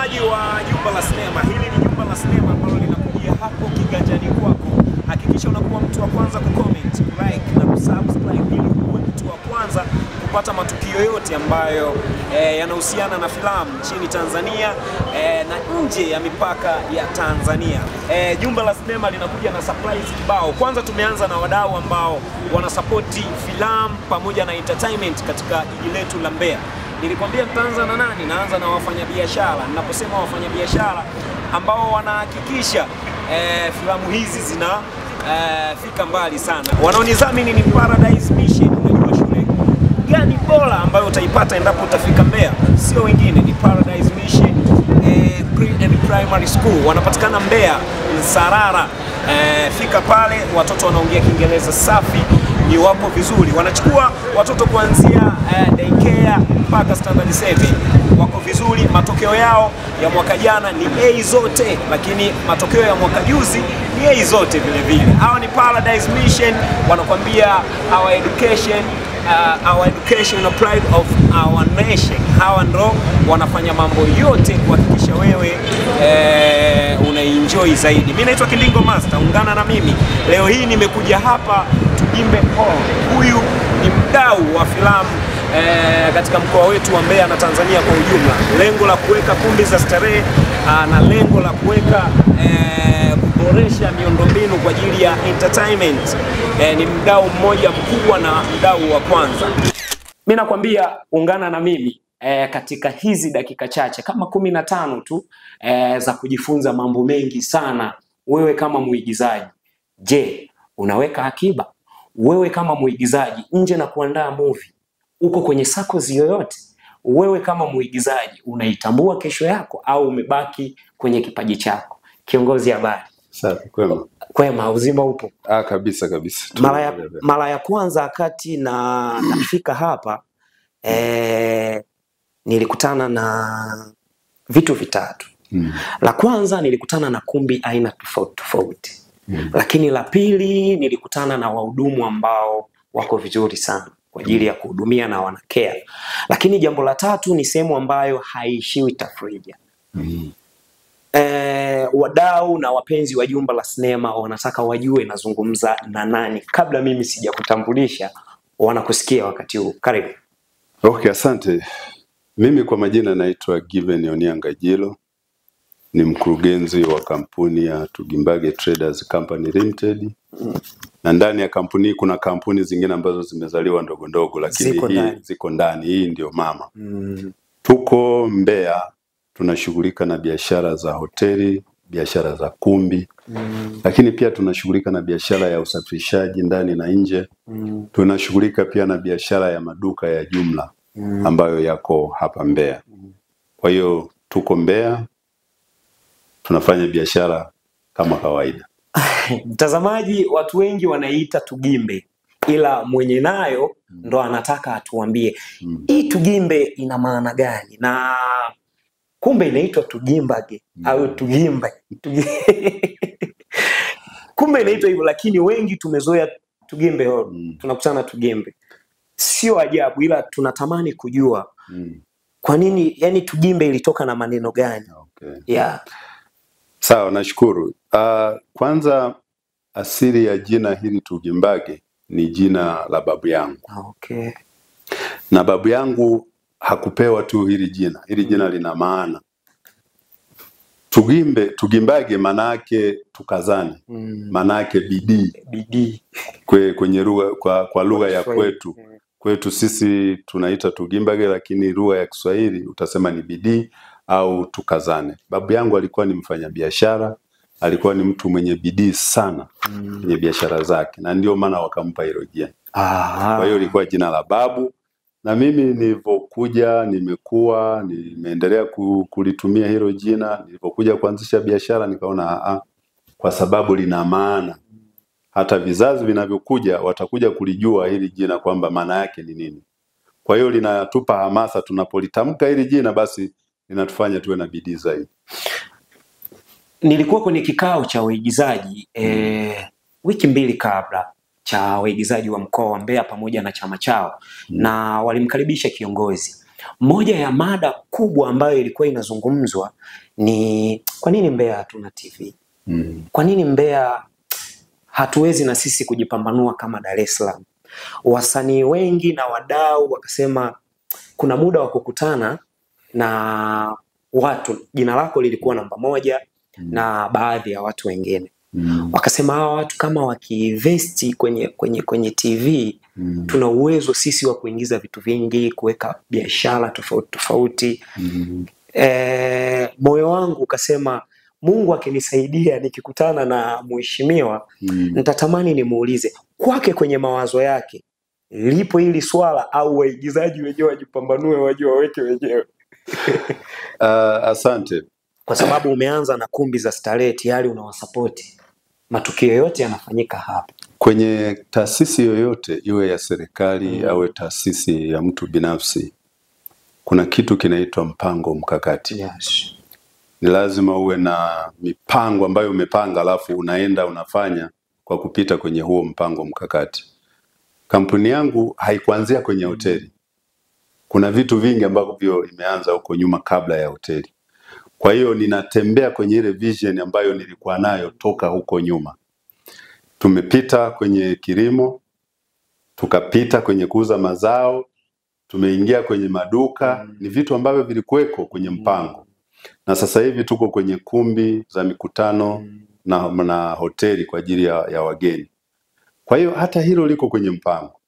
Wa Jumba la Sinema. Hili ni Jumba la Sinema ambalo linakujia hapo kiganjani kwako. Hakikisha unakuwa mtu wa kwanza kucomment, like na kusubscribe ili uwe mtu wa kwanza kupata matukio yote ambayo yanahusiana na filamu nchini Tanzania na nje ya mipaka ya Tanzania. Jumba la Sinema linakuja na surprise kibao. Kwanza tumeanza na wadau ambao wanasupporti filamu pamoja na entertainment katika jiji letu la Mbeya. Nilikwambia mtaanza na nani? Naanza na wafanyabiashara. Ninaposema wafanyabiashara ambao wanahakikisha filamu hizi zina fika mbali sana. Wanaonidhamini ni Paradise Mission. Unajua shule gani bora ambayo utaipata endapo utafika Mbeya? Sio wengine, ni Paradise Mission Pre and Primary School. Wanapatikana Mbeya Nsarara. Fika pale, watoto wanaongea Kiingereza safi, ni wapo vizuri. Wanachukua watoto kuanzia daycare mpaka standard 7. Wako vizuri. Matokeo yao ya mwaka jana ni A zote, lakini matokeo ya mwaka juzi ni A zote vile vile. Hawa ni Paradise Mission, wanakuambia our education a pride of our nation. Hawa ndo wanafanya mambo yote kuhakikisha wewe unaenjoy zaidi. Mimi naitwa Kindingo Master, ungana na mimi. Leo hii nimekuja hapa Tugimbe Hall. Huyu ni mdau wa filamu katika mkoa wetu wa Mbeya na Tanzania kwa ujumla. Lengo la kuweka kumbi za starehe na lengo la kuweka kuboresha miundombinu kwa ajili ya entertainment. Ni mdau mmoja mkubwa na mdau wa kwanza. Mimi nakwambia ungana na mimi katika hizi dakika chache kama 15 tu za kujifunza mambo mengi sana. Wewe kama muigizaji, je, unaweka akiba? Wewe kama muigizaji, nje na kuandaa movie, uko kwenye circles yoyote? Wewe kama muigizaji, unaitambua kesho yako au umebaki kwenye kipaji chako? Kiongozi, habari? Safi, kwema. Kwema, uzima upo? Kabisa. Mara ya kwanza wakati nafika hapa nilikutana na vitu vitatu. La kwanza nilikutana na kumbi aina tofauti. Lakini la pili nilikutana na wahudumu ambao wako vizuri sana kwa ajili ya kuhudumia na wanacare. Lakini jambo la tatu ni sehemu ambayo haishiwi tafrija. Wadau na wapenzi wa Jumba la Sinema wanataka wajue nazungumza na nani. Kabla mimi sijakutambulisha, wanakusikia wakati huu. Karibu. Okay, asante. Mimi kwa majina naitwa Given Onianga Jilo. Ni mkurugenzi wa kampuni ya Tugimbage Traders Company Limited. Na ndani ya kampuni kuna kampuni zingine ambazo zimezaliwa ndogo ndogo, lakini hii ziko ndani. Hii ndio mama. Tuko Mbeya, tunashughulika na biashara za hoteli, biashara za kumbi. Lakini pia tunashughulika na biashara ya usafirishaji ndani na nje. Tunashughulika pia na biashara ya maduka ya jumla ambayo yako hapa Mbeya. Kwa hiyo tuko Mbeya, tunafanya biashara kama kawaida. Mtazamaji, watu wengi wanaita Tugimbe, ila mwenye nayo ndo anataka atuambie hii Tugimbe ina maana gani, na kumbe inaitwa Tugimbage au Tugimbe. Kumbe inaitwa hivyo, lakini wengi tumezoea Tugimbe Hall. Tunakutana Tugimbe. Sio ajabu, ila tunatamani kujua kwa nini, yani Tugimbe ilitoka na maneno gani? Sawa, nashukuru. Kwanza asili ya jina hili Tugimbage ni jina la babu yangu. Na babu yangu hakupewa tu hili jina. Hili jina lina maana. Tugimbage manake tukazane. Manake bidii. Kwenye lugha kwa lugha ya kwetu. Kwetu sisi tunaita Tugimbage, lakini lugha ya Kiswahili utasema ni bidii au tukazane. Babu yangu alikuwa ni mfanyabiashara, alikuwa ni mtu mwenye bidii sana kwenye biashara zake, na ndio maana wakampa hilo jina. Kwa hiyo ilikuwa jina la babu, na mimi nilipokuja nimeendelea kulitumia hilo jina. Nilipokuja kuanzisha biashara nikaona kwa sababu lina maana, hata vizazi vinavyokuja watakuja kulijua hili jina kwamba maana yake ni nini. Kwa hiyo linatupa hamasa, tunapolitamka hili jina basi linatufanya tuwe na bidii zaidi. Nilikuwa kwenye kikao cha waigizaji wiki mbili kabla cha waigizaji wa mkoa wa Mbeya pamoja na chama chao, na walimkaribisha kiongozi. Moja ya mada kubwa ambayo ilikuwa inazungumzwa ni kwa nini Mbeya hatuna TV? Kwa nini Mbeya hatuwezi na sisi kujipambanua kama Dar es Salaam? Wasanii wengi na wadau wakasema kuna muda wa kukutana na watu, jina lako lilikuwa namba 1 na baadhi ya watu wengine. Wakasema hawa watu kama wakiinvesti kwenye TV, tuna uwezo sisi wa kuingiza vitu vingi, kuweka biashara tofauti tofauti. Moyo wangu ukasema Mungu akinisaidia nikikutana na mheshimiwa, nitatamani nimuulize kwake kwenye mawazo yake lipo hili swala, au waigizaji wenyewe wajipambanue, waje waweke wenyewe. Asante. Kwa sababu umeanza na kumbi za starehe, tayari unawasapoti. Matukio yote yanafanyika hapa. Kwenye taasisi yoyote, iwe ya serikali au taasisi ya mtu binafsi, kuna kitu kinaitwa mpango mkakati. Yes. Ni lazima uwe na mipango ambayo umepanga, alafu unaenda unafanya kwa kupita kwenye huo mpango mkakati. Kampuni yangu haikuanzia kwenye hoteli. Kuna vitu vingi ambavyo imeanza huko nyuma kabla ya hoteli. Kwa hiyo ninatembea kwenye ile vision ambayo nilikuwa nayo toka huko nyuma. Tumepita kwenye kilimo, tukapita kwenye kuuza mazao, tumeingia kwenye maduka, ni vitu ambavyo vilikuweko kwenye mpango. Na sasa hivi tuko kwenye kumbi za mikutano na hoteli kwa ajili ya wageni. Kwa hiyo hata hilo liko kwenye mpango.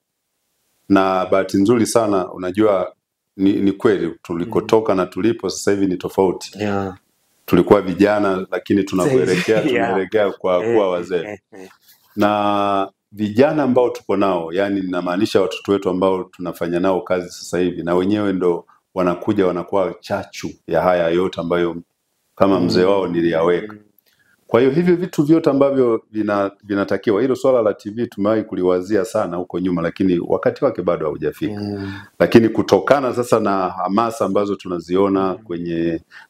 Na bahati nzuri sana, unajua ni kweli tulikotoka na tulipo sasa hivi ni tofauti. Yeah. Tulikuwa vijana lakini tunaelekea kwa kuwa wazee. Na vijana ambao tuko nao, yani ninamaanisha watoto wetu ambao tunafanya nao kazi sasa hivi, na wenyewe ndo wanakuwa chachu ya haya yote ambayo kama mzee wao niliyaweka. Kwa hiyo hivyo vitu vyote ambavyo vinatakiwa, hilo swala la TV tumewahi kuliwazia sana huko nyuma, lakini wakati wake bado haujafika. Lakini kutokana sasa na hamasa ambazo tunaziona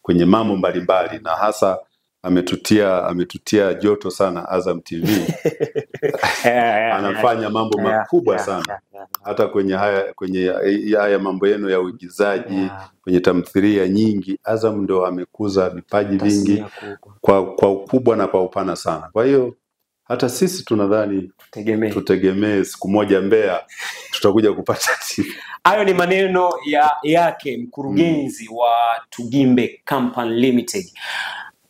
kwenye mambo mbalimbali, na hasa ametutia joto sana Azam TV. Anafanya mambo makubwa sana. Hata kwenye haya mambo yenu ya uigizaji, kwenye tamthilia nyingi, Azam ndo amekuza vipaji vingi kwa ukubwa na kwa upana sana. Kwa hiyo hata sisi tunadhani tutegemee siku moja Mbeya tutakuja kupata TV. Hayo ni maneno yake mkurugenzi wa Tugimbe Company Limited.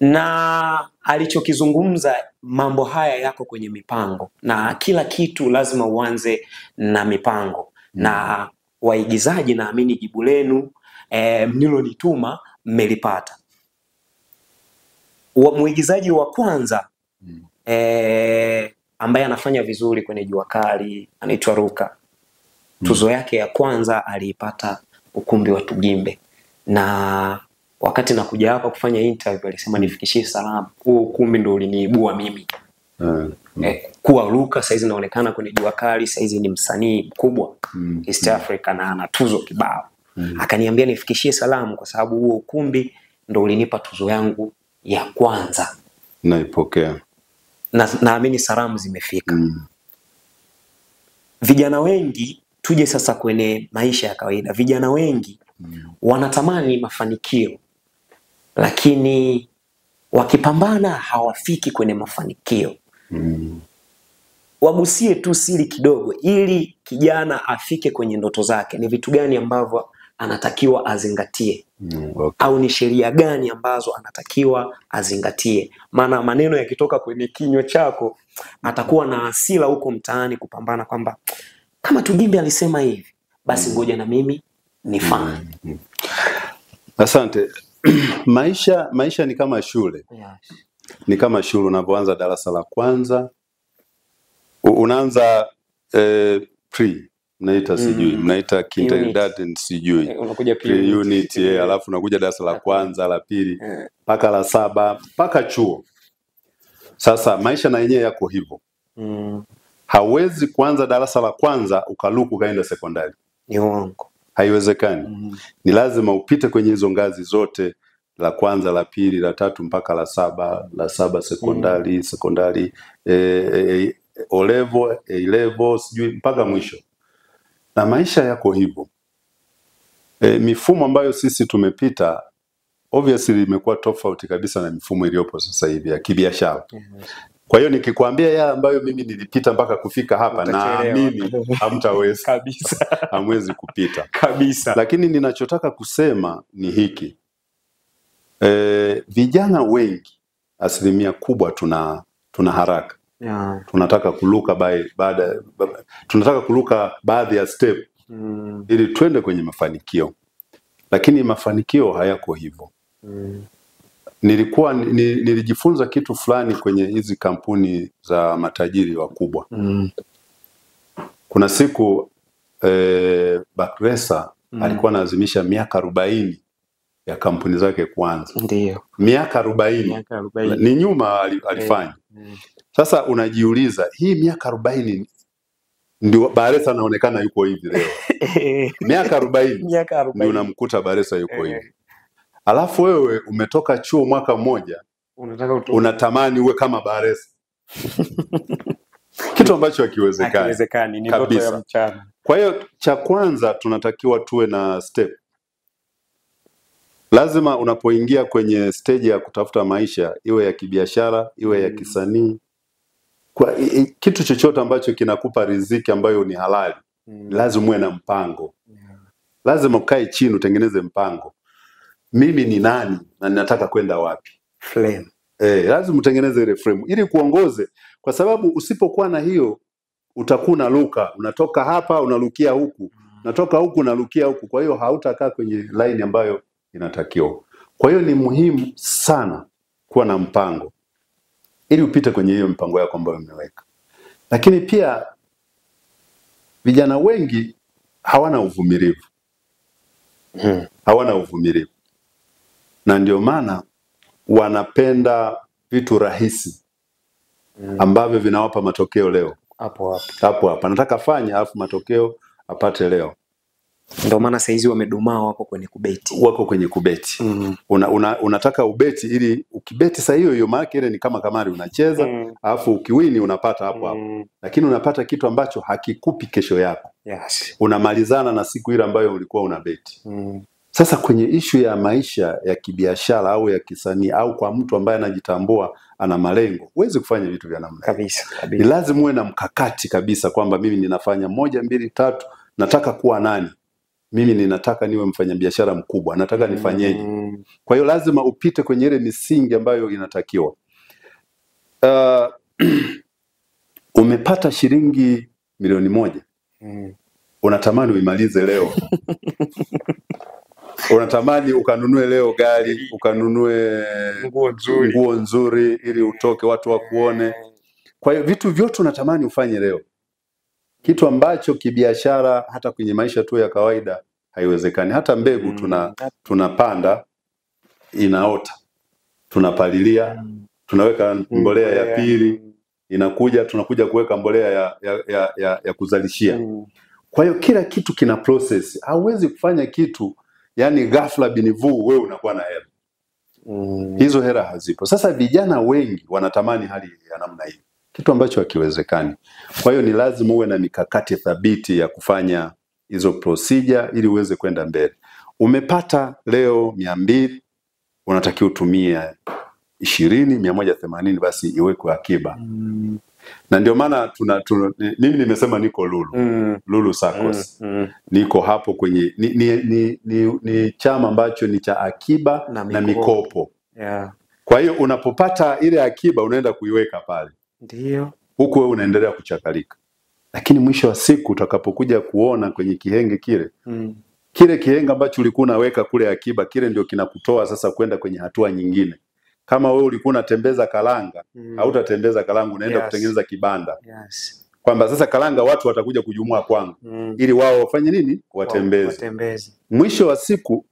Na alichokizungumza, mambo haya yako kwenye mipango, na kila kitu lazima uanze na mipango. Na waigizaji, naamini jibu lenu mlilonituma mmelipata. Muigizaji wa kwanza ambaye anafanya vizuri kwenye Jua Kali anaitwa Ruka. Tuzo yake ya kwanza aliipata ukumbi wa Tugimbe, na wakati nakuja hapa kufanya interview alisema nifikishie salamu. Huo ukumbi ndio uliniibua mimi. Kuwa Ruka saizi naonekana kwenye Jua Kali, saizi ni msanii mkubwa East Africa na ana tuzo kibao. Akaniambia nifikishie salamu kwa sababu huo ukumbi ndio ulinipa tuzo yangu ya kwanza. Naipokea. Naamini salamu zimefika. Vijana wengi, tuje sasa kwenye maisha ya kawaida. Vijana wengi wanatamani mafanikio, lakini wakipambana hawafiki kwenye mafanikio. Wagusie tu siri kidogo ili kijana afike kwenye ndoto zake. Ni vitu gani ambavyo anatakiwa azingatie? Au ni sheria gani ambazo anatakiwa azingatie? Maana maneno yakitoka kwenye kinywa chako atakuwa na hasira huko mtaani kupambana kwamba kama Tugimbe alisema hivi, basi ngoja na mimi nifanye. Asante. Maisha ni kama shule. Ni kama shule, unapoanza darasa la kwanza unaanza pre, mnaita sijui, mnaita kindergarten sijui, unakuja pre-unit, alafu unakuja darasa la kwanza, la pili, mpaka la 7, mpaka chuo. Sasa maisha na yenyewe yako hivyo. Hauwezi kuanza darasa la kwanza ukaluku kaenda sekondari. Ni uongo. Haiwezekani. Ni lazima upite kwenye hizo ngazi zote, la kwanza, la pili, la tatu mpaka la 7, la 7 sekondari, O level, A level, sijui mpaka mwisho. Na maisha yako hivyo. Mifumo ambayo sisi tumepita obviously imekuwa tofauti kabisa na mifumo iliyopo sasa hivi ya kibiashara. Kwa hiyo nikikwambia yale ambayo mimi nilipita mpaka kufika hapa, naamini hamtaweza kabisa, hamwezi kupita kabisa. Lakini ninachotaka kusema ni hiki, vijana wengi asilimia kubwa tuna haraka, tunataka kuluka baadhi ya step ili twende kwenye mafanikio, lakini mafanikio hayako hivyo. Nilijifunza kitu fulani kwenye hizi kampuni za matajiri wakubwa. Kuna siku Bakresa alikuwa anaadhimisha miaka 40 ya kampuni zake kuanza. Ndio. Miaka 40. Ni nyuma alifanya. Sasa unajiuliza, hii miaka 40 ndio Bakresa anaonekana yuko hivi leo. Miaka 40 ndio unamkuta Bakresa yuko hivi. Alafu wewe umetoka chuo mwaka mmoja, unatamani uwe kama Bakresa. Kitu ambacho hakiwezekani. Ni ndoto ya mchana. Kwa hiyo cha kwanza tunatakiwa tuwe na step. Lazima unapoingia kwenye stage ya kutafuta maisha, iwe ya kibiashara, iwe ya kisanii, kwa kitu chochote ambacho kinakupa riziki ambayo ni halali, lazima uwe na mpango. Lazima ukae chini utengeneze mpango. Mimi ni nani na ninataka kwenda wapi? Frame. Lazima utengeneze ile frame ili kuongoze, kwa sababu usipokuwa na hiyo utakuwa unaruka, unatoka hapa unarukia huku, unatoka huku unarukia huku, kwa hiyo hautakaa kwenye line ambayo inatakiwa. Kwa hiyo ni muhimu sana kuwa na mpango ili upite kwenye hiyo mpango yako ambayo umeweka. Lakini pia vijana wengi hawana uvumilivu. Hawana uvumilivu. Na ndio maana wanapenda vitu rahisi ambavyo vinawapa matokeo leo. Hapo. Anataka fanya alafu matokeo apate leo. Ndio maana saizi wamedumaa, wako kwenye kubeti. Unataka ubeti ili ukibeti saa hiyo maana ile ni kama kamari unacheza, alafu ukiwini unapata hapo. Lakini unapata kitu ambacho hakikupi kesho yako. Unamalizana na siku ile ambayo ulikuwa unabeti. Sasa kwenye issue ya maisha ya kibiashara au ya kisanii au kwa mtu ambaye anajitambua ana malengo, huwezi kufanya vitu vya namna kabisa. Ni lazima uwe na mkakati kabisa kwamba mimi ninafanya 1 2 3, nataka kuwa nani? Mimi ninataka niwe mfanyabiashara mkubwa, nataka nifanyeje? Kwa hiyo lazima upite kwenye ile misingi ambayo inatakiwa. Umepata shilingi milioni 1. Unatamani uimalize leo. Unatamani ukanunue leo gari, ukanunue nguo nzuri ili utoke watu wakuone. Kwa hiyo vitu vyote unatamani ufanye leo. Kitu ambacho kibiashara hata kwenye maisha tu ya kawaida haiwezekani. Hata mbegu tunapanda inaota. Tunapalilia, tunaweka mbolea ya pili, tunakuja kuweka mbolea ya kuzalishia. Kwa hiyo kila kitu kina process. Hauwezi kufanya kitu yani ghafla binivu wewe unakuwa na hela. Hizo hela hazipo. Sasa vijana wengi wanatamani hali ya namna hii, kitu ambacho hakiwezekani. Kwa hiyo ni lazima uwe na mikakati thabiti ya kufanya hizo procedure ili uweze kwenda mbele. Umepata leo 200, unatakiwa utumie 20, 180 basi iwekwe akiba. Na ndio maana mimi nimesema niko Lulu Saccos. Niko hapo kwenye ni chama ambacho ni cha akiba na mikopo. Kwa hiyo unapopata ile akiba unaenda kuiweka pale. Ndio. Huko wewe unaendelea kuchakalika. Lakini mwisho wa siku utakapokuja kuona kwenye kihenge kile, kile kihenge ambacho ulikuwa unaweka kule akiba, kile ndio kinakutoa sasa kwenda kwenye hatua nyingine. Kama wewe ulikuwa unatembeza karanga, hautatembeza karanga, unaenda kutengeneza kibanda. Kwamba sasa karanga watu watakuja kujumua kwangu ili wao wafanye nini? Watembeze. Mwisho wa siku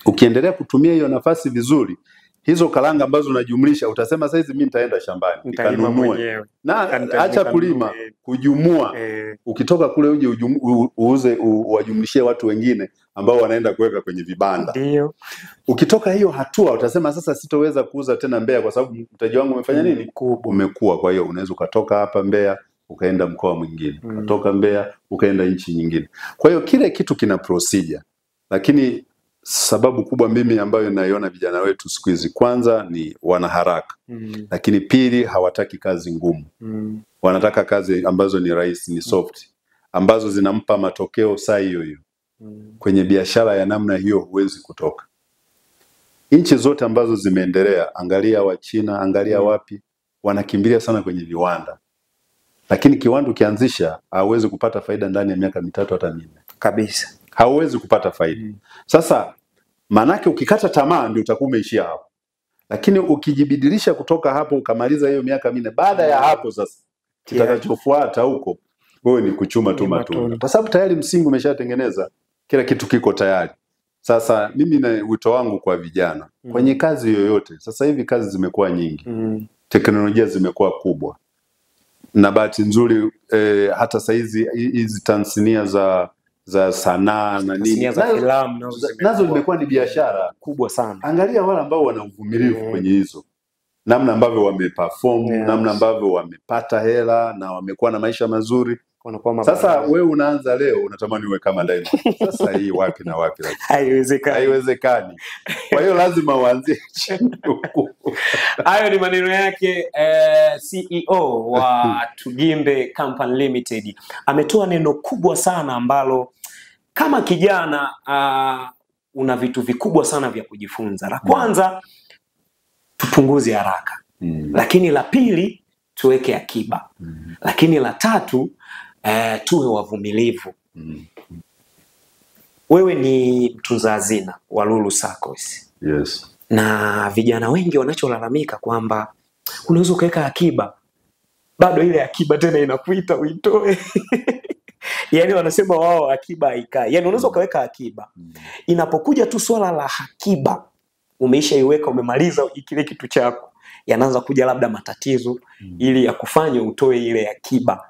ukiendelea kutumia hiyo nafasi vizuri, hizo karanga ambazo unajumlisha utasema sasa hizi mimi nitaenda shambani nikanunue. Na acha kulima, kujumua. Ukitoka kule uje uuze uwajumlishie watu wengine ambao wanaenda kuweka kwenye vibanda. Ndio. Ukitoka hiyo hatua utasema sasa sitoweza kuuza tena Mbeya kwa sababu mtaji wangu umefanya nini? Umekua. Kwa hiyo unaweza ukatoka hapa Mbeya ukaenda mkoa mwingine, ukatoka Mbeya ukaenda nchi nyingine. Kwa hiyo kile kitu kina procedure. Lakini sababu kubwa mimi ambayo naiona vijana wetu siku hizi, kwanza ni wana haraka. Lakini pili, hawataki kazi ngumu. Wanataka kazi ambazo ni rahisi, ni soft, ambazo zinampa matokeo saa hiyo hiyo. Kwenye biashara ya namna hiyo huwezi kutoka. Nchi zote ambazo zimeendelea, angalia wa China, angalia wapi, wanakimbilia sana kwenye viwanda. Lakini kiwanda ukianzisha, hauwezi kupata faida ndani ya miaka 3 hata 4. Kabisa. Hauwezi kupata faida. Sasa manake ukikata tamaa ndio utakuwa umeishia hapo. Lakini ukijibidilisha kutoka hapo ukamaliza hiyo miaka 4, baada ya hapo sasa kitakachofuata huko wewe ni kuchuma tu matunda. Kwa sababu tayari msingi umeshatengeneza, kila kitu kiko tayari. Sasa mimi na wito wangu kwa vijana, kwenye kazi yoyote, sasa hivi kazi zimekuwa nyingi. Teknolojia zimekuwa kubwa. Na bahati nzuri hata saizi hizi Tanzania za sanaa na nini, za filamu nazo zimekuwa ni biashara kubwa sana. Angalia wale ambao wana uvumilivu kwenye hizo, namna ambavyo wameperform, namna ambavyo wamepata hela na wamekuwa na maisha mazuri. Sasa wewe unaanza leo unatamani uwe kama Diamond. Sasa hii wapi na wapi? Haiwezekani. Kwa hiyo lazima uanzie chini huko. Hayo ni maneno yake CEO wa Tugimbe Company Limited. Ametoa neno kubwa sana ambalo kama kijana una vitu vikubwa sana vya kujifunza. La kwanza, tupunguze haraka. Lakini la pili, tuweke akiba. Lakini la tatu, tuwe wavumilivu. Wewe ni mtunza hazina wa Lulu SACCOS. Yes. Na vijana wengi wanacholalamika kwamba unaweza kuweka akiba, bado ile akiba tena inakuita uitoe. Yaani wanasema wao akiba haikai. Yaani unaweza ukaweka akiba, inapokuja tu swala la akiba umeishaiweka, umemaliza kile kitu chako, yanaanza kuja labda matatizo ili ya kufanya utoe ile akiba.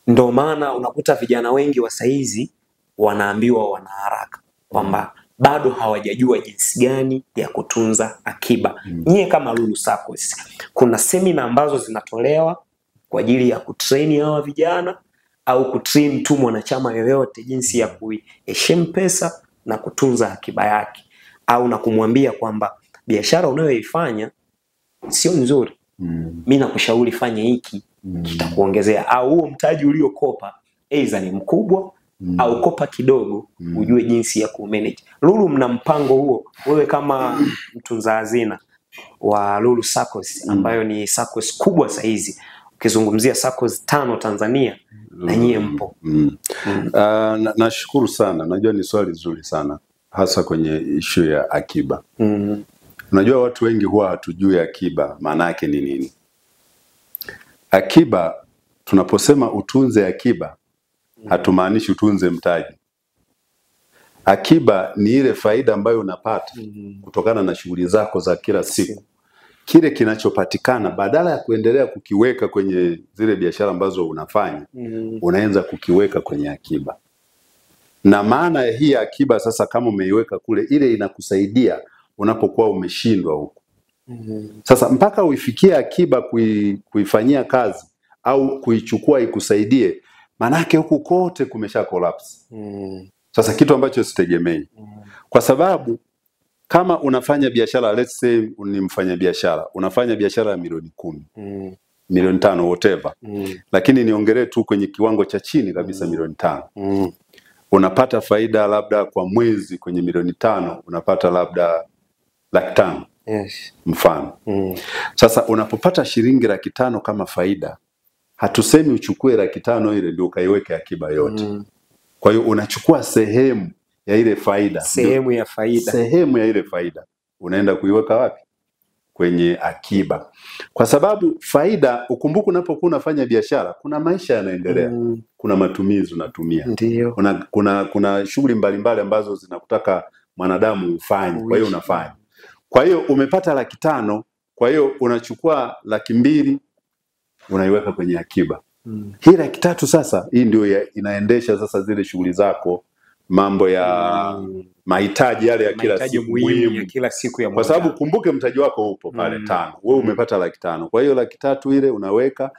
Ndio maana unakuta vijana wengi wa saizi wanaambiwa wana haraka kwamba bado hawajajua jinsi gani ya kutunza akiba. Nyie kama Lulu SACCOS, kuna semina ambazo zinatolewa kwa ajili ya kutrain hawa vijana au kutrain tu mwanachama yoyote jinsi ya kuheshimu pesa na kutunza akiba yake, au na kumwambia kwamba biashara unayoifanya sio nzuri, mimi nakushauri fanye hiki, kitakuongezea, au huo mtaji uliokopa aidha ni mkubwa au kopa kidogo, ujue jinsi ya kumanage. Lulu mna mpango huo, wewe kama mtunza hazina wa Lulu SACCOS ambayo ni SACCOS kubwa saizi, ukizungumzia SACCOS 5 Tanzania na nyie mpo. Nashukuru sana, najua ni swali zuri sana hasa kwenye issue ya akiba. Unajua watu wengi huwa hatujui akiba maana yake ni nini. Akiba, tunaposema utunze akiba, hatumaanishi utunze mtaji. Akiba ni ile faida ambayo unapata kutokana na shughuli zako za kila siku. Kile kinachopatikana badala ya kuendelea kukiweka kwenye zile biashara ambazo unafanya, unaanza kukiweka kwenye akiba. Na maana ya hii akiba sasa, kama umeiweka kule, ile inakusaidia unapokuwa umeshindwa huko. Sasa mpaka uifikie akiba kuifanyia kazi au kuichukua ikusaidie, manake huku kote kumesha collapse. Sasa kitu ambacho sitegemei. Kwa sababu kama unafanya biashara, let's say ni mfanya biashara, unafanya biashara ya milioni 10, milioni 5 whatever. Lakini niongelee tu kwenye kiwango cha chini kabisa, milioni 5. Unapata faida labda kwa mwezi kwenye milioni 5 unapata labda 500,000. Yes. Mfano. Sasa unapopata shilingi 500,000 kama faida, hatusemi uchukue 500,000 ile ndio ukaiweke akiba yote. Kwa hiyo unachukua sehemu ya ile faida. Sehemu ya ile faida. Unaenda kuiweka wapi? Kwenye akiba. Kwa sababu faida, ukumbuke unapokuwa unafanya biashara, kuna maisha yanaendelea. Kuna matumizi unatumia. Ndiyo. Kuna shughuli mbalimbali ambazo zinakutaka mwanadamu ufanye. Kwa hiyo unafanya. Kwa hiyo umepata 500,000, kwa hiyo unachukua 200,000 unaiweka kwenye akiba. Hii 300,000 sasa, hii ndio inaendesha sasa zile shughuli zako, mambo ya mahitaji yale ya kila siku muhimu ya kila siku ya kwa sababu kumbuke mtaji wako upo pale 5. Wewe umepata 500,000. Kwa hiyo 300,000 ile unaweka,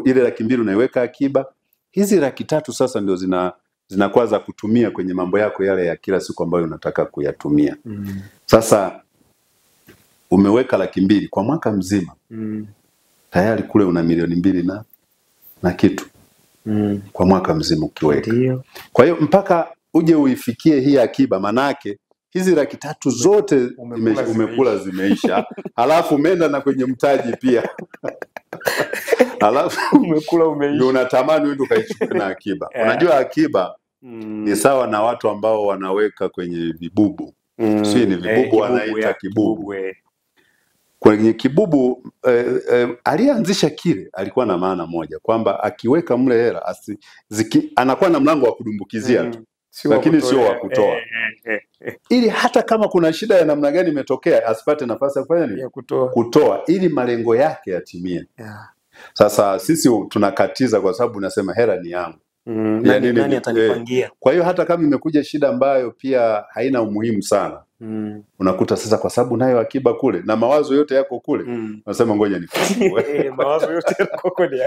ile 200,000 unaiweka akiba. Hizi 300,000 sasa ndio zinakuwa za kutumia kwenye mambo yako yale ya kila siku ambayo unataka kuyatumia. Sasa umeweka 200,000 kwa mwaka mzima. Tayari kule una 2,200,000 na kitu. Kwa mwaka mzima ukiweka. Kwa hiyo mpaka uje uifikie hii akiba, manake hizi 300,000 zote umekula zimeisha. Halafu umeenda na kwenye mtaji pia. Halafu umekula umeisha. Ndio unatamani wewe ukaichukue na akiba. Unajua akiba ni sawa na watu ambao wanaweka kwenye vibubu. Sio ni vibubu wanaita kibubu. Kwenye kibubu alianzisha kile alikuwa na maana moja kwamba akiweka mle hela anakuwa na mlango wa kudumbukizia tu. Lakini sio wa kutoa. Ili hata kama kuna shida ya namna gani imetokea asipate nafasi ya kufanya nini? Kutoa ili malengo yake yatimie. Sasa sisi tunakatiza kwa sababu unasema hela ni yangu. Nani atanipangia? Kwa hiyo hata kama imekuja shida ambayo pia haina umuhimu sana. Unakuta sasa kwa sababu nayo akiba kule na mawazo yote yako kule, unasema ngoja nifungue. Mawazo yote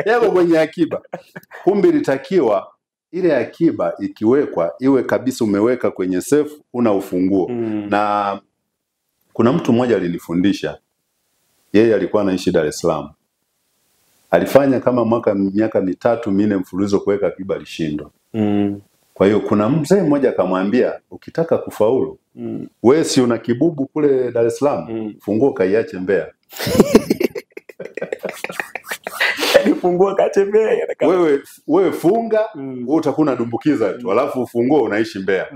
yako kwenye akiba. Kumbe ilitakiwa ile akiba ikiwekwa iwe kabisa umeweka kwenye safe, una ufunguo. Na kuna mtu mmoja alinifundisha, yeye alikuwa anaishi Dar es Salaam. Alifanya kama miaka 3-4 mfululizo kuweka akiba, alishindwa. Kwa hiyo kuna mzee mmoja akamwambia, ukitaka kufaulu, wewe si una kibubu kule Dar es Salaam, funguo kaiache Mbeya. Funguo kaache Mbeya. Wewe funga, wewe utakuwa unadumbukiza tu, alafu ufunguo unaishi Mbeya.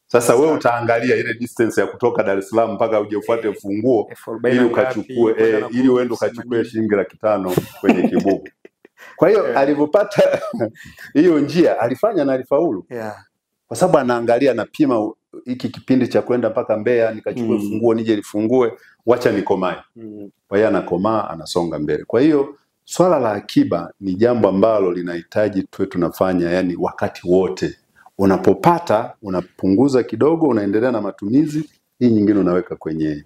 Sasa wewe utaangalia ile distance ya kutoka Dar es Salaam mpaka uje ufuate funguo ili ukachukue ili uende ukachukue shilingi 500 kwenye kibubu. Kwa hiyo alipopata hiyo njia alifanya na alifaulu. Kwa sababu anaangalia na pima hiki kipindi cha kwenda mpaka Mbeya nikachukue funguo nije nifungue, wacha nikomae. Kwa hiyo anakomaa anasonga mbele. Kwa hiyo swala la akiba ni jambo ambalo linahitaji tuwe tunafanya yani wakati wote. Unapopata unapunguza kidogo, unaendelea na matumizi, hii nyingine unaweka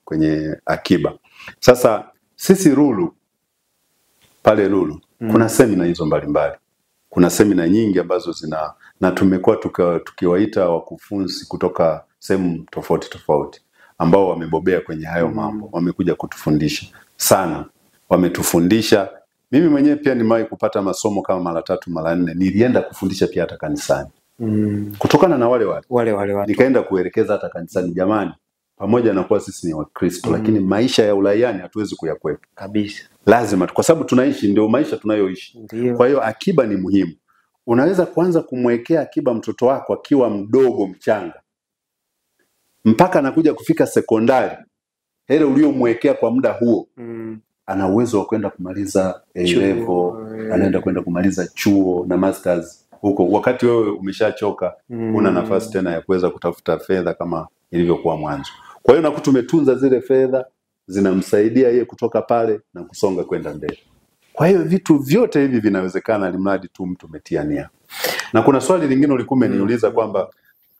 kwenye akiba. Sasa sisi Lulu pale Lulu kuna semina hizo mbalimbali. Kuna semina nyingi ambazo na tumekuwa tukiwaita wakufunzi kutoka sehemu tofauti ambao wamebobea kwenye hayo mambo. Wamekuja kutufundisha sana. Wametufundisha. Mimi mwenyewe pia nimewahi kupata masomo kama mara 3 mara 4. Nilienda kufundisha pia hata kanisani. Kutokana na wale watu. Nikaenda kuelekeza hata kanisani, jamani, pamoja na kuwa sisi ni Wakristo lakini maisha ya ulaiani hatuwezi kuyakwepa kabisa. Lazima kwa sababu tunaishi ndio maisha tunayoishi. Kwa hiyo akiba ni muhimu. Unaweza kuanza kumwekea akiba mtoto wako akiwa mdogo mchanga. Mpaka anakuja kufika sekondari. Hele uliomwekea kwa muda huo. Ana uwezo wa kwenda kumaliza A-level, anaenda kwenda kumaliza chuo na masters huko. Wakati wewe umeshachoka, una nafasi tena ya kuweza kutafuta fedha kama ilivyokuwa mwanzo. Kwa hiyo nakuta tumetunza zile fedha zinamsaidia yeye kutoka pale na kusonga kwenda mbele. Kwa hiyo vitu vyote hivi vinawezekana alimradi tu mtu umetia nia. Na kuna swali lingine ulikuwa umeniuliza kwamba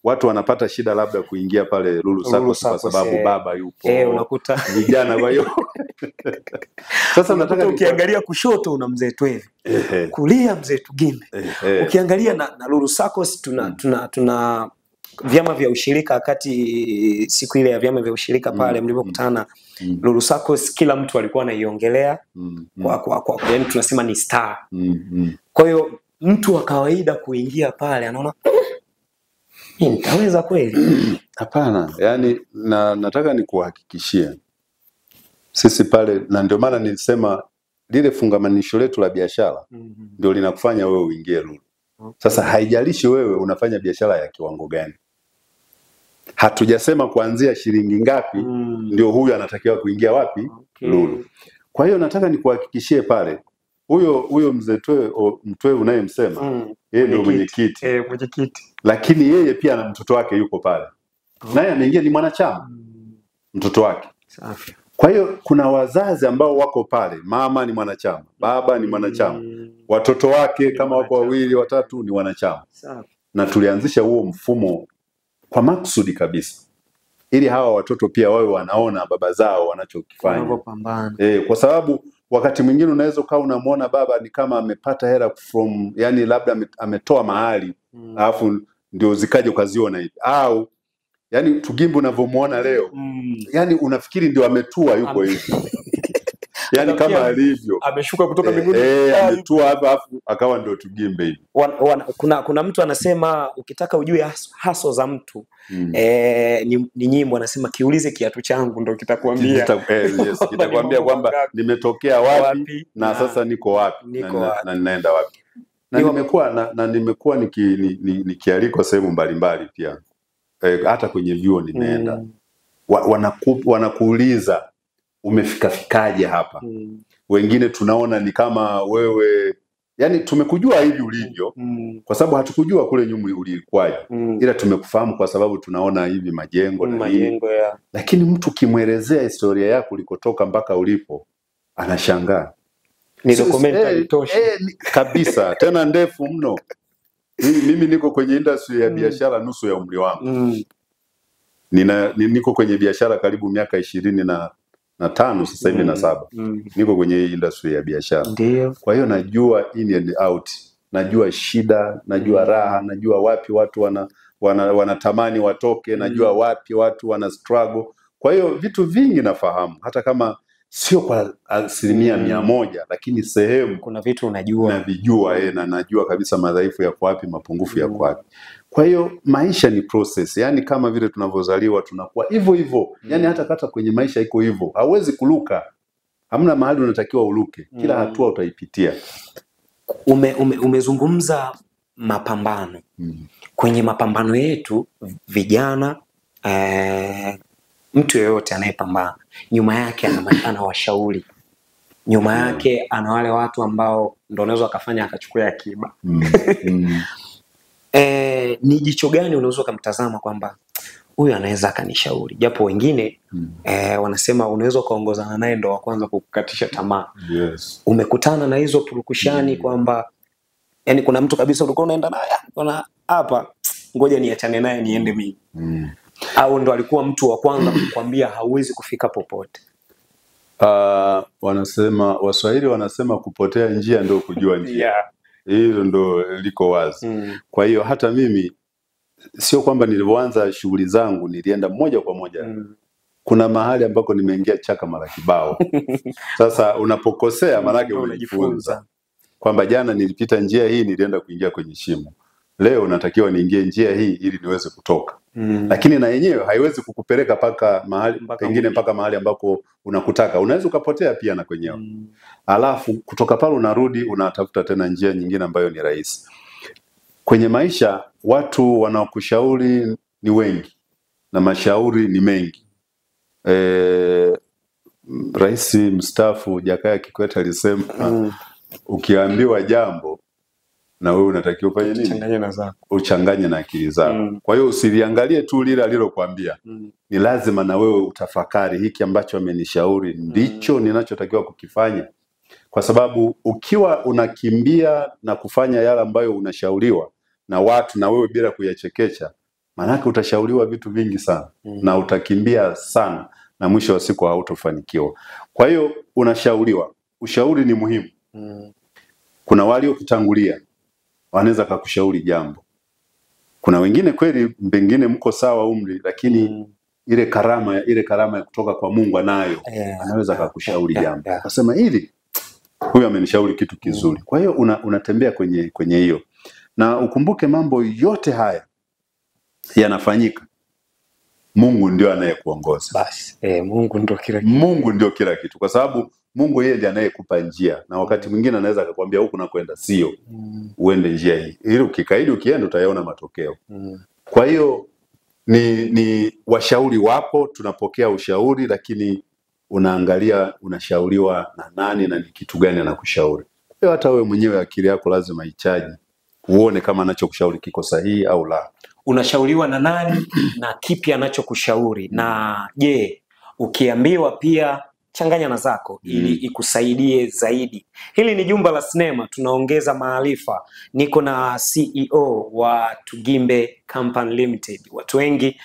watu wanapata shida labda kuingia pale Lulu Sacco kwa sababu baba yupo. Unakuta vijana kwa hiyo. Sasa nataka ukiangalia kushoto una mzee Twevi. Kulia mzee Tugimbe. Ukiangalia na Lulu Sacco tuna vyama vya ushirika wakati siku ile ya vyama vya ushirika pale mlipokutana Lulu Sacco kila mtu alikuwa anaiongelea kwa yani tunasema ni star. Kwa hiyo mtu wa kawaida kuingia pale anaona nitaweza kweli? Hapana, yani nataka nikuhakikishie. Sisi pale na ndio maana nilisema lile fungamanisho letu la biashara ndio linakufanya wewe uingie Lulu. Sasa haijalishi wewe unafanya biashara ya kiwango gani. Hatujasema kuanzia shilingi ngapi ndio huyu anatakiwa kuingia wapi Lulu. Kwa hiyo nataka nikuhakikishie pale huyo mzee Mtwe unayemsema yeye ndio mwenyekiti. Mwenyekiti. Lakini yeye pia na mtoto wake yuko pale. Naye ameingia ni mwanachama. Mtoto wake. Safi. Kwa hiyo kuna wazazi ambao wako pale, mama ni mwanachama, baba ni mwanachama. Watoto wake kama wako 2 watatu ni wanachama. Safi. Na tulianzisha huo mfumo kwa makusudi kabisa. Ili hawa watoto pia wawe wanaona baba zao wanachokifanya. Wanapopambana. Kwa sababu wakati mwingine unaweza ukawa unamuona baba ni kama amepata hela from, yani labda ametoa mahali alafu ndio zikaje ukaziona hivi, au yani Tugimbe unavyomuona leo yani unafikiri ndio ametua yuko hivi yani kama alivyo ameshuka kutoka mbinguni, ametua hapa afu akawa ndio Tugimbe hivi. Kuna mtu anasema ukitaka ujue haso za mtu ni nyimbo, anasema kiulize kiatu changu ndio kitakwambia yes, kitakwambia kwamba nimetokea wapi na sasa niko wapi na ninaenda wapi. Na nimekuwa nikialikwa sehemu mbalimbali pia, hata kwenye vyuo nimeenda, wanakuuliza umefikafikaje hapa. Wengine tunaona ni kama wewe, yani tumekujua hivi ulivyo kwa sababu hatukujua kule nyuma ulikuwaje, ila tumekufahamu kwa sababu tunaona hivi majengo na majengo ya. Lakini mtu kimwelezea historia yako ulikotoka mpaka ulipo anashangaa. Ni documentary tosha kabisa tena ndefu mno. Mimi niko kwenye industry ya biashara nusu ya umri wangu. Niko kwenye biashara karibu miaka 25 sasa hivi na 7. Niko kwenye industry ya biashara. Kwa hiyo najua in and out. Najua shida, najua raha, najua wapi watu wanatamani watoke, najua wapi watu wana struggle. Kwa hiyo vitu vingi nafahamu, hata kama sio kwa 100%, lakini sehemu kuna vitu unajua, navijua na najua kabisa madhaifu yako wapi, mapungufu yako wapi. Kwa hiyo maisha ni process, yani kama vile tunavyozaliwa tunakuwa hivyo hivyo. Yani hata kwenye maisha iko hivyo. Hauwezi kuluka. Hamna mahali unatakiwa uluke. Kila hatua utaipitia. Umezungumza mapambano. Kwenye mapambano yetu vijana, mtu yeyote anayepambana nyuma yake ana washauri. Nyuma yake ana wale watu ambao ndio unaweza akafanya akachukua akiba. Ni jicho gani unaweza kumtazama kwamba huyu anaweza akanishauri? Japo wengine wanasema unaweza kaongozana naye ndo wa kwanza kukukatisha tamaa. Yes. Umekutana na hizo purukushani kwamba yani kuna mtu kabisa ulikuwa unaenda naye unaona hapa ngoja niachane naye niende mimi. Au ndo alikuwa mtu wa kwanza kukwambia hauwezi kufika popote? Wanasema Waswahili wanasema kupotea njia ndio kujua njia. Hilo ndo liko wazi. Kwa hiyo hata mimi sio kwamba nilipoanza shughuli zangu nilienda moja kwa moja. Kuna mahali ambako nimeingia chaka mara kibao. Sasa unapokosea maana yake unajifunza. Kwamba jana nilipita njia hii nilienda kuingia kwenye shimo. Leo natakiwa niingie njia hii ili niweze kutoka. Lakini na yenyewe haiwezi kukupeleka paka mahali pengine mpaka mahali ambako unakutaka. Unaweza ukapotea pia na kwenyewe. Alafu kutoka pale unarudi unatafuta tena njia nyingine ambayo ni rahisi. Kwenye maisha watu wanaokushauri ni wengi na mashauri ni mengi. Rais mstaafu Jakaya Kikwete alisema ukiambiwa jambo na wewe unatakiwa ufanye nini? Changanya na zako. Uchanganye na akili zako. Kwa hiyo usiliangalie tu lile alilokuambia. Ni lazima na wewe utafakari hiki ambacho amenishauri ndicho ninachotakiwa kukifanya. Kwa sababu ukiwa unakimbia na kufanya yale ambayo unashauriwa na watu na wewe bila kuyachekecha, maana yake utashauriwa vitu vingi sana na utakimbia sana na mwisho wa siku hautofanikiwa. Kwa hiyo unashauriwa. Ushauri ni muhimu. Kuna walio kutangulia wanaweza kukushauri jambo. Kuna wengine kweli pengine mko sawa umri lakini ile karama ya kutoka kwa Mungu anayo. Anaweza kukushauri jambo. Akasema hili huyu amenishauri kitu kizuri. Kwa hiyo unatembea kwenye hiyo. Na ukumbuke mambo yote haya yanafanyika. Mungu ndio anayekuongoza. Basi Mungu ndio kila kitu. Mungu ndio kila kitu. Kwa sababu Mungu yeye ndiye anayekupa njia na wakati mwingine anaweza akakwambia huku na kwenda sio. Uende njia hii. Ili ukikaidi ukienda utayaona matokeo. Kwa hiyo ni washauri wapo, tunapokea ushauri lakini unaangalia unashauriwa na nani na ni kitu gani anakushauri. Kwa hata wewe mwenyewe akili yako lazima ichaji. Uone kama anachokushauri kiko sahihi au la. Unashauriwa na nani na kipi anachokushauri? Na je, ukiambiwa pia changanya na zako ili ikusaidie zaidi. Hili ni Jumba la Sinema, tunaongeza maarifa. Niko na CEO wa Tugimbe Company Limited. Watu wengi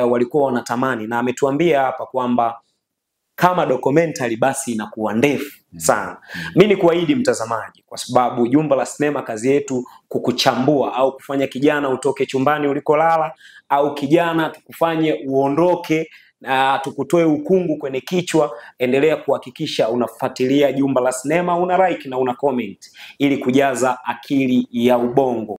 walikuwa wanatamani na ametuambia hapa kwamba kama documentary basi inakuwa ndefu sana. Mimi ni kuahidi mtazamaji, kwa sababu Jumba la Sinema kazi yetu kukuchambua au kufanya kijana utoke chumbani ulikolala, au kijana tukufanye uondoke na tukutoe ukungu kwenye kichwa. Endelea kuhakikisha unafuatilia Jumba la Sinema, una like na una comment ili kujaza akili ya ubongo.